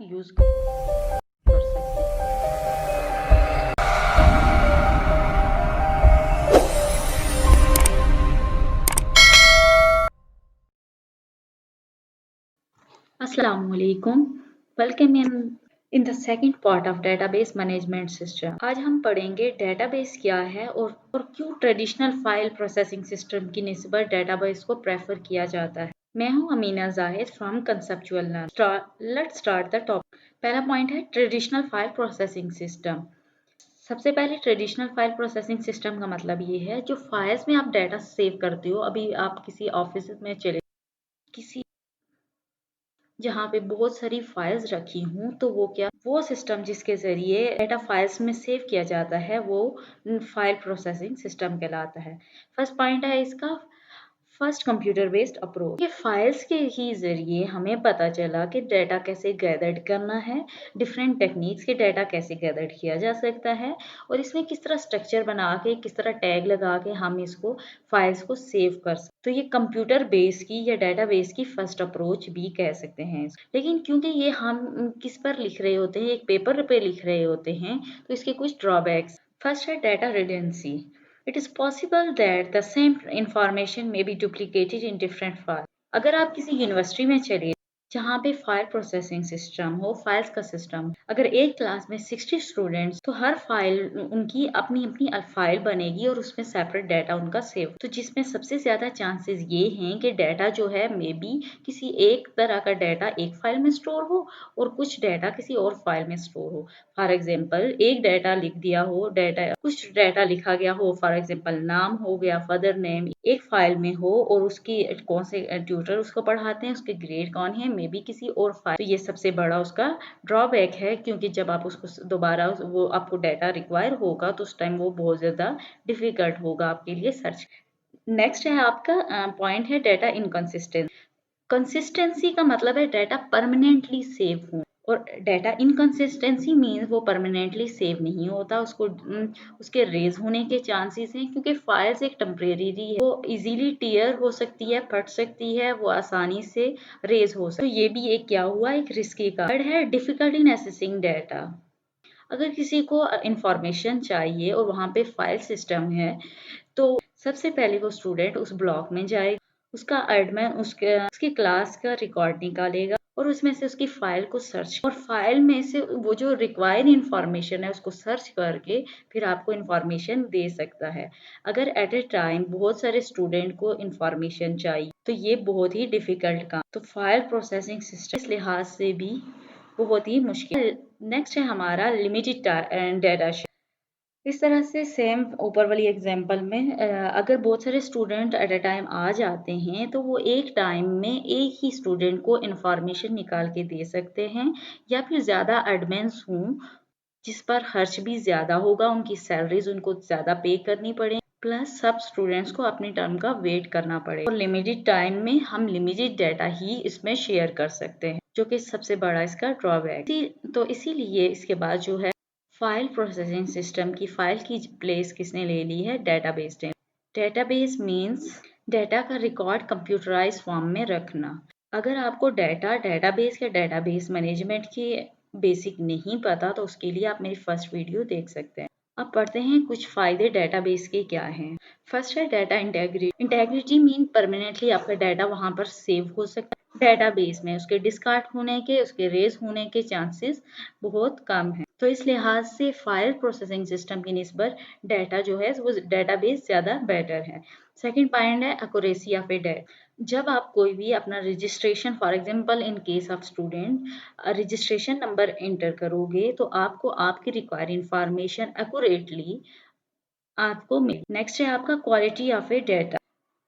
Use कर सकते हैं। Assalamualaikum. Welcome in the second part of database management system. आज हम पढ़ेंगे डेटाबेस क्या है और क्यों ट्रेडिशनल फाइल प्रोसेसिंग सिस्टम की निस्बत डेटाबेस को प्रेफर किया जाता है। मैं हूं Amina Zahid from conceptual learn. Let's start the topic. पहला पॉइंट है ट्रेडिशनल फाइल प्रोसेसिंग सिस्टम। सबसे पहले ट्रेडिशनल फाइल प्रोसेसिंग सिस्टम का मतलब ये है जो फाइल्स में आप डाटा सेव करते हो। अभी आप किसी ऑफिस में चले किसी जहाँ पे बहुत सारी फाइल्स रखी हूँ तो वो सिस्टम जिसके जरिए डाटा फाइल्स में सेव किया जाता है वो फाइल प्रोसेसिंग सिस्टम कहलाता है। फर्स्ट पॉइंट है इसका फर्स्ट कंप्यूटर बेस्ड अप्रोच। ये फाइल्स के ही जरिए हमें पता चला कि डाटा कैसे गैदर्ड करना है, डिफरेंट टेक्निक्स के डाटा कैसे गैदर्ड किया जा सकता है और इसमें किस तरह स्ट्रक्चर बना के किस तरह टैग लगा के हम इसको फाइल्स को सेव कर सकते। तो ये कंप्यूटर बेस की या डाटा बेस की फर्स्ट अप्रोच भी कह सकते हैं। लेकिन क्योंकि ये हम किस पर लिख रहे होते हैं, एक पेपर पे लिख रहे होते हैं, तो इसके कुछ ड्रॉबैक्स। फर्स्ट है data redundancy. It is possible that the same information may be duplicated in different files. अगर आप किसी यूनिवर्सिटी में चलिए जहाँ पे फाइल प्रोसेसिंग सिस्टम हो, फाइल्स का सिस्टम, अगर एक क्लास में 60 स्टूडेंट्स तो हर फाइल उनकी अपनी अपनी फाइल बनेगी और उसमें सेपरेट डाटा उनका सेव, तो जिसमें सबसे ज्यादा चांसेस ये हैं कि डाटा जो है मे बी किसी एक तरह का डाटा एक फाइल में स्टोर हो और कुछ डाटा किसी और फाइल में स्टोर हो। फॉर एग्जाम्पल एक डाटा लिख दिया हो, डाटा कुछ डाटा लिखा गया हो, फॉर एग्जाम्पल नाम हो गया, फादर नेम एक फाइल में हो और उसकी कौन से ट्यूटर उसको पढ़ाते हैं, उसके ग्रेड कौन है, मे बी किसी और फाइल। तो ये सबसे बड़ा उसका ड्रॉबैक है क्योंकि जब आप उसको दोबारा वो आपको डाटा रिक्वायर होगा तो उस टाइम वो बहुत ज्यादा डिफिकल्ट होगा आपके लिए सर्च। नेक्स्ट है आपका पॉइंट है डाटा इनकंसिस्टेंट। कंसिस्टेंसी का मतलब है डाटा परमानेंटली सेव हो और डाटा इनकंसिस्टेंसी मीन्स वो परमानेंटली सेव नहीं होता, उसके रेज होने के चांसेस हैं क्योंकि फाइल्स एक टेम्परेरी है, वो इजीली टीयर हो सकती है, फट सकती है, वो आसानी से रेज हो सकती है। तो ये भी एक क्या हुआ, एक रिस्की का है। Difficult in accessing data. अगर किसी को इंफॉर्मेशन चाहिए और वहाँ पे फाइल सिस्टम है तो सबसे पहले वो स्टूडेंट उस ब्लॉक में जाएगा, उसका एडमिन उसकी क्लास का रिकॉर्ड निकालेगा और उसमें से उसकी फाइल को सर्च और फाइल में से वो जो रिक्वायर्ड इंफॉर्मेशन है उसको सर्च करके फिर आपको इंफॉर्मेशन दे सकता है। अगर एट ए टाइम बहुत सारे स्टूडेंट को इंफॉर्मेशन चाहिए तो ये बहुत ही डिफिकल्ट काम, तो फाइल प्रोसेसिंग सिस्टम इस लिहाज से भी बहुत ही मुश्किल। नेक्स्ट है हमारा लिमिटेड डाटा। इस तरह से सेम ऊपर वाली एग्जांपल में अगर बहुत सारे स्टूडेंट एट अ टाइम आ जाते हैं तो वो एक टाइम में एक ही स्टूडेंट को इंफॉर्मेशन निकाल के दे सकते हैं या फिर ज़्यादा एडमिन्स हों जिस पर खर्च भी ज़्यादा होगा, उनकी सैलरीज उनको ज़्यादा पे करनी पड़े, प्लस सब स्टूडेंट्स को अपनी टर्न का वेट करना पड़े और लिमिटेड टाइम में हम लिमिटेड डाटा ही इसमें शेयर कर सकते हैं जो कि सबसे बड़ा इसका ड्रॉबैक। तो इसीलिए इसके बाद जो है फाइल प्रोसेसिंग सिस्टम की फाइल की प्लेस किसने ले ली है, डेटाबेस ने। डेटाबेस मीन्स डाटा का रिकॉर्ड कंप्यूटराइज फॉर्म में रखना। अगर आपको डेटाबेस या डेटाबेस मैनेजमेंट की बेसिक नहीं पता तो उसके लिए आप मेरी फर्स्ट वीडियो देख सकते हैं। अब पढ़ते हैं कुछ फायदे डेटाबेस के क्या हैं। फर्स्ट है data integrity. Integrity mean permanently आपका डाटा वहां पर सेव हो सकता है डेटाबेस में, उसके डिस्कार्ड होने के, उसके रेज होने के चांसेस बहुत कम है। तो इस लिहाज से फाइल प्रोसेसिंग सिस्टम की निस्बत डाटा जो है वो डेटाबेस ज़्यादा बेटर है। सेकेंड पॉइंट है एक्यूरेसी ऑफ ए डाटा। जब आप कोई भी अपना registration, for example in case of student registration number enter करोगे तो आपको आपकी रिक्वायर्ड इंफॉर्मेशन एक्यूरेटली आपको मिले। नेक्स्ट है आपका quality of A data.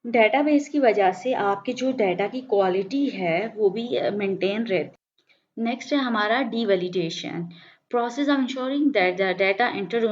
Database की वजह से आपके जो डाटा की क्वालिटी है वो भी मेंटेन रहती। नेक्स्ट है हमारा डिवैलिडेशन। Process of ensuring that the data entered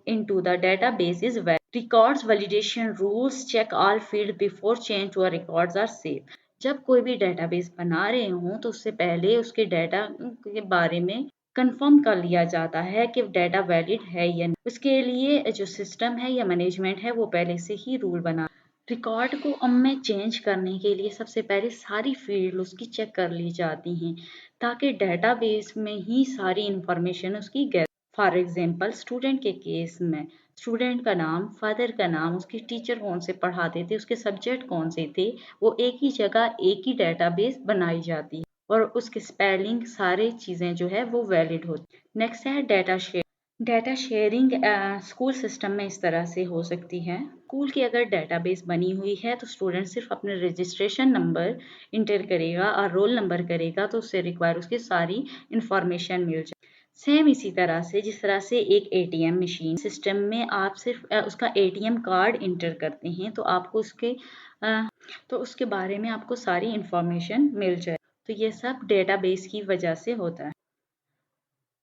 into the database is valid. Records validation rules check all fields before change to a records are safe. जब कोई भी डेटाबेस बना रहे हों तो उससे पहले उसके डाटा के बारे में कंफर्म कर लिया जाता है कि डाटा वैलिड है या नहीं। उसके लिए जो सिस्टम है या मैनेजमेंट है वो पहले से ही रूल बना रिकॉर्ड को अब में चेंज करने के लिए सबसे पहले सारी फील्ड उसकी चेक कर ली जाती हैं ताकि डेटाबेस में ही सारी इंफॉर्मेशन उसकी गैदर। फॉर एग्जांपल स्टूडेंट के केस में स्टूडेंट का नाम, फादर का नाम, उसके टीचर कौन से पढ़ाते थे, उसके सब्जेक्ट कौन से थे, वो एक ही जगह एक ही डेटाबेस बनाई जाती है और उसके स्पेलिंग सारी चीज़ें जो है वो वैलिड होती। नेक्स्ट है data share. Data sharing school system में इस तरह से हो सकती है। स्कूल की अगर डेटाबेस बनी हुई है तो स्टूडेंट सिर्फ अपने रजिस्ट्रेशन नंबर इंटर करेगा और रोल नंबर करेगा तो उससे रिक्वायर उसकी सारी इंफॉर्मेशन मिल जाए। सेम इसी तरह से जिस तरह से एक एटीएम मशीन सिस्टम में आप सिर्फ उसका एटीएम कार्ड इंटर करते हैं तो आपको अ, तो उसके बारे में आपको सारी इंफॉर्मेशन मिल जाए। तो ये सब डेटाबेस की वजह से होता है।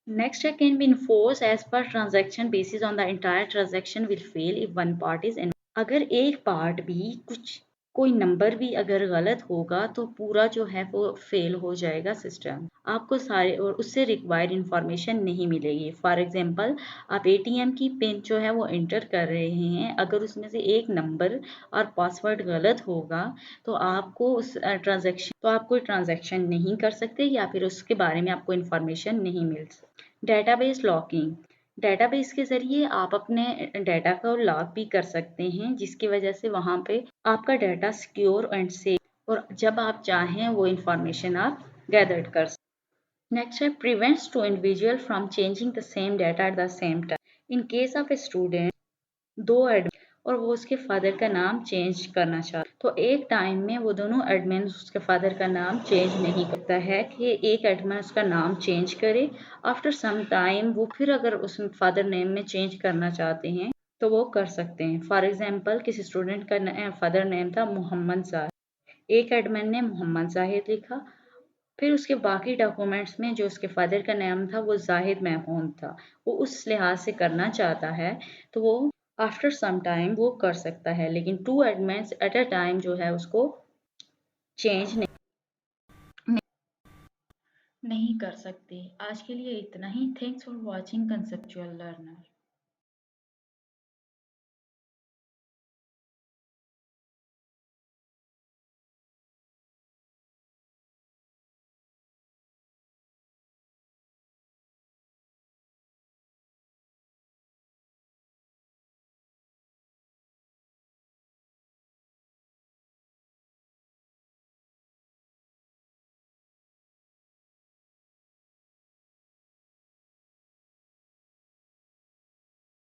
Next check can be enforced as per transaction basis on the entire transaction will fail if one part is in। अगर एक पार्ट भी कोई नंबर भी अगर गलत होगा तो पूरा जो है वो फेल हो जाएगा सिस्टम। आपको सारे और उससे रिक्वायर्ड इंफॉर्मेशन नहीं मिलेगी। फॉर एग्जांपल आप एटीएम की पिन जो है वो एंटर कर रहे हैं, अगर उसमें से एक नंबर और पासवर्ड गलत होगा तो आपको उस ट्रांजैक्शन तो आप कोई ट्रांजैक्शन नहीं कर सकते या फिर उसके बारे में आपको इंफॉर्मेशन नहीं मिल सकती। Database locking. डेटाबेस के ज़रिए आप अपने डेटा को लॉक भी कर सकते हैं जिसकी वजह से वहाँ पे आपका डेटा सिक्योर एंड सेफ और जब आप चाहें वो इंफॉर्मेशन आप गैदर कर सकते। नेक्स्ट है prevents two individual from changing the same data at the same time. In case of a student दो एडमिन और वो उसके फादर का नाम चेंज करना चाहता तो एक टाइम में वो दोनों एडमिन उसके फादर का नाम चेंज नहीं करता है कि एक एडमिन उसका नाम चेंज करे। आफ्टर सम टाइम वो फिर अगर उस फादर नेम में चेंज करना चाहते हैं तो वो कर सकते हैं। फॉर एग्जाम्पल किसी स्टूडेंट का फादर नेम था मोहम्मद जाहिद, एक एडमिन ने मोहम्मद जाहिद लिखा, फिर उसके बाकी डॉक्यूमेंट्स में जो उसके फादर का नाम था वो जाहिद महमूद था, वो उस लिहाज से करना चाहता है तो वो आफ्टर सम टाइम वो कर सकता है, लेकिन two admins at a time जो है उसको चेंज नहीं कर सकते। आज के लिए इतना ही। Thanks for watching conceptual learner.